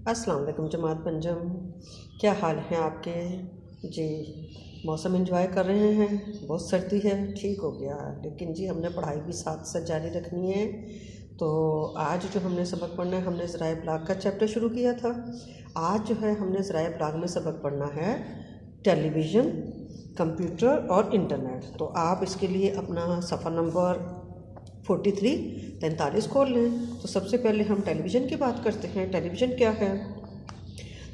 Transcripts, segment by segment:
अस्सलाम वालेकुम जमात पंजम, क्या हाल हैं आपके जी। मौसम एंजॉय कर रहे हैं, बहुत सर्दी है, ठीक हो गया। लेकिन जी हमने पढ़ाई भी साथ साथ जारी रखनी है। तो आज जो हमने सबक पढ़ना है, हमने ज़राए इब्लाग का चैप्टर शुरू किया था। आज जो है हमने ज़राए इब्लाग में सबक पढ़ना है टेलीविज़न, कंप्यूटर और इंटरनेट। तो आप इसके लिए अपना सफ़ा नंबर 43 खोल लें। तो सबसे पहले हम टेलीविज़न की बात करते हैं। टेलीविज़न क्या है?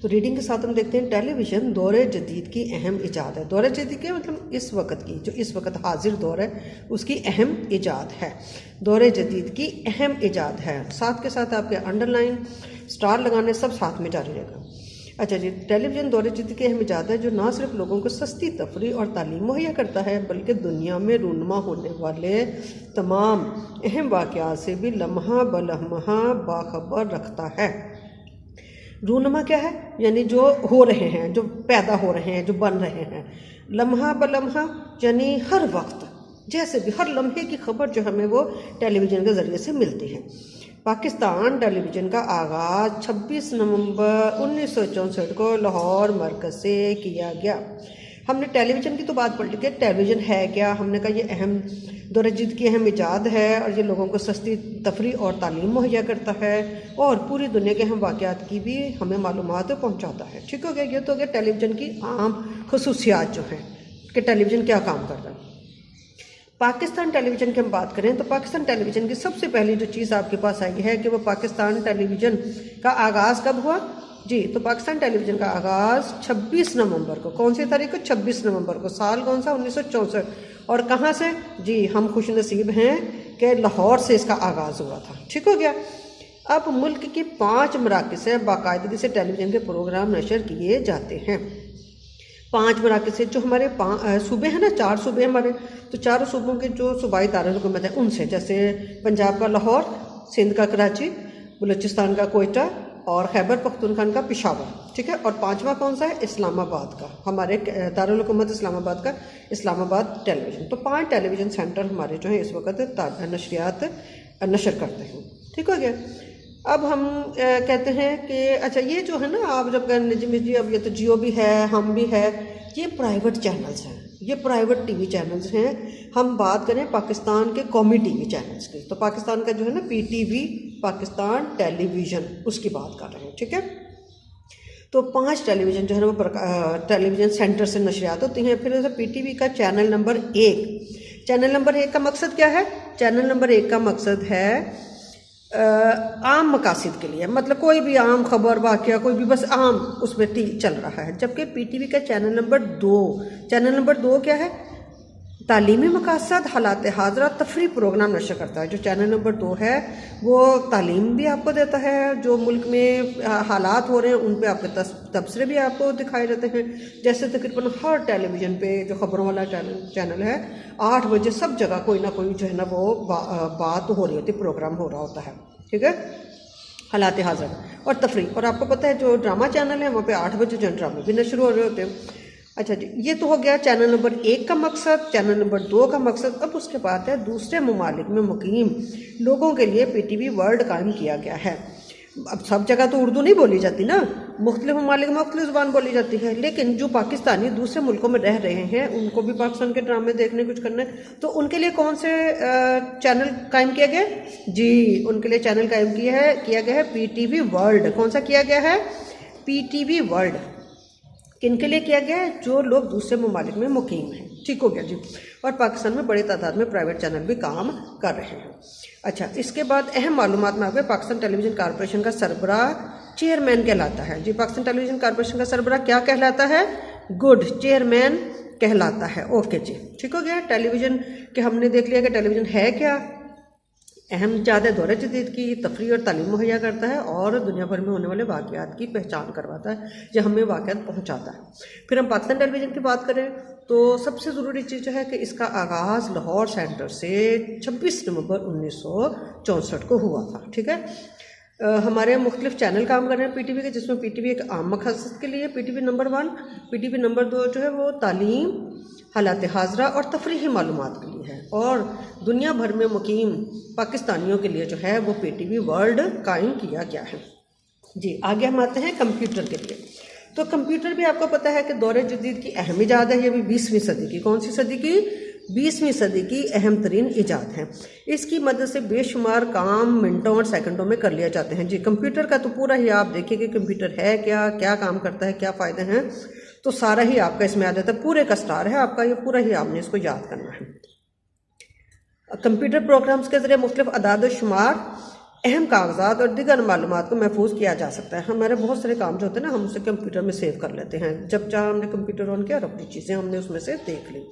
तो रीडिंग के साथ हम देखते हैं टेलीविज़न दौरे जदीद की अहम इजाद है। दौरे जदीद के मतलब इस वक्त की, जो इस वक्त हाजिर दौर है उसकी अहम इजाद है। दौरे जदीद की अहम इजाद है। साथ के साथ आपके अंडरलाइन स्टार लगाने सब साथ में जारी रहेगा। अच्छा जी, टेलीविज़न दौरे जदीद की अहम इजाद है जो ना सिर्फ लोगों को सस्ती तफरी और तालीम मुहैया करता है, बल्कि दुनिया में रूनुमा होने वाले तमाम अहम वाक़यात से भी लम्हा ब लम्हा बाखबर रखता है। रूनुमा क्या है? यानी जो हो रहे हैं, जो पैदा हो रहे हैं, जो बन रहे हैं। लम्हा ब लम्हा यानी हर वक्त, जैसे भी हर लम्हे की खबर जो हमें वो टेलीविज़न के ज़रिए से मिलती है। पाकिस्तान टेलीविज़न का आगाज़ 26 नवंबर 1964 को लाहौर मरकज़ से किया गया। हमने टेलीविज़न की तो बात पढ़ ली कि टेलीविज़न है क्या। हमने कहा ये अहम दौरे जदीद की अहम इजाद है और ये लोगों को सस्ती तफरी और तालीम मुहैया करता है और पूरी दुनिया के अहम वाक़यात की भी हमें मालूमात पहुँचाता है। ठीक हो गया, ये तो हो गया टेलीविज़न की आम खसूसियात जो हैं कि टेलीविज़न क्या काम कर रहा है। पाकिस्तान टेलीविज़न की हम बात करें तो पाकिस्तान टेलीविज़न की सबसे पहली जो चीज़ आपके पास आई है कि वो पाकिस्तान टेलीविज़न का आगाज़ कब हुआ जी। तो पाकिस्तान टेलीविज़न का आगाज़ 26 नवंबर को, कौन सी तारीख को? 26 नवंबर को। साल कौन सा? 1964। और कहाँ से जी? हम खुश नसीब हैं कि लाहौर से इसका आगाज़ हुआ था। ठीक हो गया। अब मुल्क की 5 मराकज़ से बाकायदगी से टेलीविज़न के प्रोग्राम नशर किए जाते हैं। 5 मराकज़ से जो हमारे सूबे हैं ना, 4 सूबे हमारे, तो चारों सूबों के जो सूबाई दारुल-हुकूमत है उनसे, जैसे पंजाब का लाहौर, सिंध का कराची, बलूचिस्तान का कोयटा और खैबर पख्तूनख्वा का पेशावर। ठीक है। और 5वां कौन सा है? इस्लामाबाद का, हमारे दारुल-हुकूमत इस्लामाबाद का इस्लामाबाद टेलीविज़न। तो 5 टेलीविज़न सेंटर हमारे जो हैं इस वक्त नशरियात नशर करते हैं। ठीक हो गया। अब हम कहते हैं कि अच्छा ये जो है ना, आप जब कहें जी अब ये तो जियो भी है, हम भी है, ये प्राइवेट चैनल्स हैं, ये प्राइवेट टीवी चैनल्स हैं। हम बात करें पाकिस्तान के कौमी टीवी चैनल्स की, तो पाकिस्तान का जो है ना पीटीवी, पाकिस्तान टेलीविज़न, उसकी बात कर रहे हैं। ठीक है। तो 5 टेलीविज़न जो है ना वो टेलीविज़न सेंटर से नशरियात होती हैं। फिर जैसे पीटीवी का चैनल नंबर 1, चैनल नंबर 1 का मकसद क्या है? चैनल नंबर 1 का मकसद है आम मकासद के लिए, मतलब कोई भी आम खबर वाक़या, कोई भी बस आम उसमें चल रहा है। जबकि पीटीवी का चैनल नंबर 2, चैनल नंबर 2 क्या है? तालीमी मकासद, हालात हाज़रा, तफरी प्रोग्राम नशर करता है। जो चैनल नंबर 2 है वो तालीम भी आपको देता है, जो मुल्क में हालात हो रहे हैं उन पे आपके तबसरे भी आपको दिखाए जाते हैं। जैसे तकरीबन हर टेलीविज़न पे जो ख़बरों वाला चैनल है, 8 बजे सब जगह कोई ना कोई जो है ना वो बात हो रही होती, प्रोग्राम हो रहा होता है। ठीक है। हालात हाज़रा और तफरी। और आपको पता है जो ड्रामा चैनल है वहाँ पे 8 बजे जो ड्रामे भी नशर हो रहे होते हैं। अच्छा जी, ये तो हो गया चैनल नंबर 1 का मकसद, चैनल नंबर 2 का मकसद। अब उसके बाद है दूसरे ममालिक में मुकीम लोगों के लिए पीटीवी वर्ल्ड कायम किया गया है। अब सब जगह तो उर्दू नहीं बोली जाती ना, मुख्तलिफ ममालिक में मुख्तलिफ ज़ुबान बोली जाती है। लेकिन जो पाकिस्तानी दूसरे मुल्कों में रह रहे हैं उनको भी पाकिस्तान के ड्रामे देखने, कुछ करने, तो उनके लिए कौन से चैनल कायम किया गया जी? उनके लिए चैनल कायम किया गया है पीटीवी वर्ल्ड। कौन सा किया गया है? PTV world. किन के लिए किया गया है? जो लोग दूसरे ममालिक में मुकीम हैं। ठीक हो गया जी। और पाकिस्तान में बड़ी तादाद में प्राइवेट चैनल भी काम कर रहे हैं। अच्छा, इसके बाद अहम मालूमात में आपके पाकिस्तान टेलीविज़न कॉरपोरेशन का सरबराह चेयरमैन कहलाता है जी। पाकिस्तान टेलीविज़न कॉरपोरेशन का सरबराह क्या कहलाता है? गुड चेयरमैन कहलाता है। ओके जी, ठीक हो गया। टेलीविज़न के हमने देख लिया कि टेलीविज़न है क्या। अहम ज़्यादा दौरे जदीद की तफरी और तालीम मुहैया करता है और दुनिया भर में होने वाले वाक़यात की पहचान करवाता है, जो हमें वाक़यात पहुँचाता है। फिर हम पाकिस्तान टेलीविज़न की बात करें तो सबसे ज़रूरी चीज़ जो है कि इसका आगाज़ लाहौर सेंटर से 26 नवंबर 1964 को हुआ था। ठीक है। हमारे मुख्तलिफ चैनल काम कर रहे हैं पीटीवी के, जिसमें पीटीवी एक आम मकसद के लिए पीटीवी नंबर 1, पीटीवी नंबर 2 जो है वो तालीम, हालात हाज़रा और तफरीही मालूमात के लिए है। और दुनिया भर में मुकीम पाकिस्तानियों के लिए जो है वो पीटीवी वर्ल्ड कायम किया गया है। जी आगे हम आते हैं कंप्यूटर के लिए। तो कंप्यूटर भी आपको पता है कि दौरे जदीद की अहम इजाद है। ये भी 20वीं सदी की, कौन सी सदी की? 20वीं सदी की अहम तरीन इजाद है। इसकी मदद से बेशुमार काम मिनटों और सेकंडों में कर लिया जाते हैं। जी कंप्यूटर का तो पूरा ही आप देखिए कि कंप्यूटर है क्या, क्या काम करता है, क्या फ़ायदे हैं, तो सारा ही आपका इसमें आ जाता है। पूरे का स्टार है आपका, ये पूरा ही आपने इसको याद करना है। कंप्यूटर प्रोग्राम्स के ज़रिए मुख्तलिफ अदाद शुमार, अहम कागजात और दीगर मालूमात को महफूज किया जा सकता है। हमारे बहुत सारे काम जो होते हैं ना, हम उसे कंप्यूटर में सेव कर लेते हैं। जब चाहे हमने कंप्यूटर ऑन किया और अपनी चीज़ें हमने उसमें से देख ली।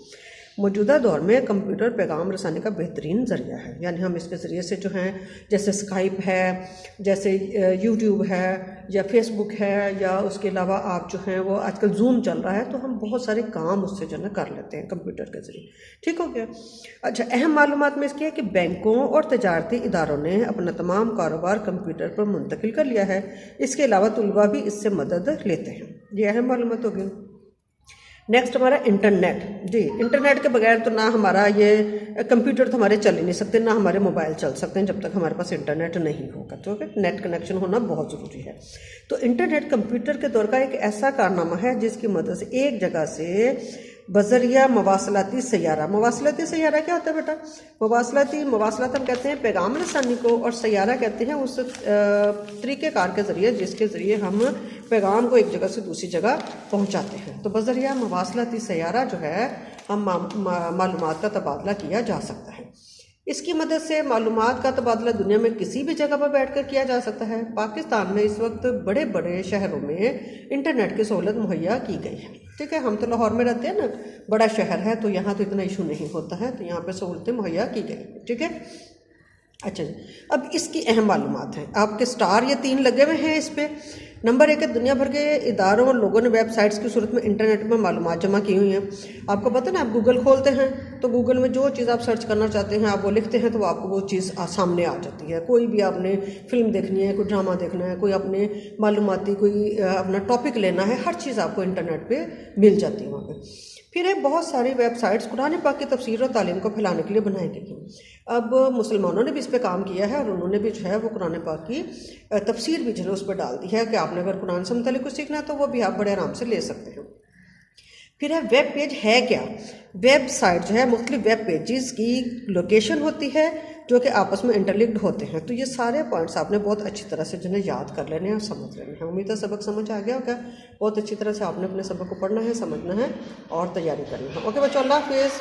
मौजूदा दौर में कंप्यूटर पैगाम रसानी का बेहतरीन ज़रिया है। यानी हम इसके ज़रिए से जो हैं, जैसे स्काइप है, जैसे यूट्यूब है, या फेसबुक है, या उसके अलावा आप जो हैं वो आजकल जूम चल रहा है, तो हम बहुत सारे काम उससे जो है कर लेते हैं कंप्यूटर के ज़रिए। ठीक हो गया। अच्छा, अहम मालूमात में इसकी है कि बैंकों और तजारती इदारों ने अपना तमाम कारोबार कंप्यूटर पर मुंतकिल कर लिया है। इसके अलावा तुलबा भी इससे मदद लेते हैं। ये अहम मालूमात होगी। नेक्स्ट हमारा इंटरनेट। जी इंटरनेट के बगैर तो ना हमारा ये कंप्यूटर तो हमारे चल ही नहीं सकते, ना हमारे मोबाइल चल सकते हैं जब तक हमारे पास इंटरनेट नहीं होगा। तो नेट कनेक्शन होना बहुत ज़रूरी है। तो इंटरनेट कंप्यूटर के दौर का एक ऐसा कारनामा है जिसकी मदद से एक जगह से बजरिया मवासलाती सैयारा। मवासलाती सैयारा क्या होता है बेटा? मवासलात हम कहते हैं पैगाम रसानी को, और सैयारा कहते हैं उस तरीक़ेकार के ज़रिए जिसके ज़रिए हम पैगाम को एक जगह से दूसरी जगह पहुंचाते हैं। तो बजरिया मवासलाती सैयारा जो है, हम मालूमात का तबादला किया जा सकता है। इसकी मदद से मालूमात का तबादला दुनिया में किसी भी जगह पर बैठकर किया जा सकता है। पाकिस्तान में इस वक्त बड़े बड़े शहरों में इंटरनेट की सहूलत मुहैया की गई है। ठीक है, हम तो लाहौर में रहते हैं ना, बड़ा शहर है, तो यहाँ तो इतना इशू नहीं होता है, तो यहाँ पे सहूलतें मुहैया की गई। ठीक है। अच्छा जी, अब इसकी अहम मालूमात हैं। आपके स्टार ये 3 लगे हुए हैं इस पर। नंबर 1 है, दुनिया भर के इदारों और लोगों ने वेबसाइट्स की सूरत में इंटरनेट में मालूमात जमा की हुई हैं। आपको पता है ना, आप गूगल खोलते हैं तो गूगल में जो चीज़ आप सर्च करना चाहते हैं आप वो लिखते हैं, तो आपको वो चीज़ सामने आ जाती है। कोई भी आपने फिल्म देखनी है, कोई ड्रामा देखना है, कोई अपने मालूमाती कोई अपना टॉपिक लेना है, हर चीज़ आपको इंटरनेट पर मिल जाती है वहाँ पर। फिर है बहुत सारी वेबसाइट्स कुरान पाक की तफसीर और तालीम को फैलाने के लिए बनाई गई हैं। अब मुसलमानों ने भी इस पर काम किया है और उन्होंने भी जो है वो कुरान पाक की तफसीर भी जो है उस पर डाल दी है कि आपने अगर कुरान से मुतालिक कुछ सीखना है तो वो भी आप बड़े आराम से ले सकते हैं। फिर है वेब पेज है क्या? वेबसाइट जो है मुख्तलिफ वेब पेजेस की लोकेशन होती है जो कि आपस में इंटरलिंक्ड होते हैं। तो ये सारे पॉइंट्स आपने बहुत अच्छी तरह से जो है याद कर लेने हैं और समझ लेने हैं। उम्मीद है सबक समझ आ गया होगा। बहुत अच्छी तरह से आपने अपने सबक को पढ़ना है, समझना है और तैयारी करनी है। ओके बच्चों, अल्लाह हाफिज़।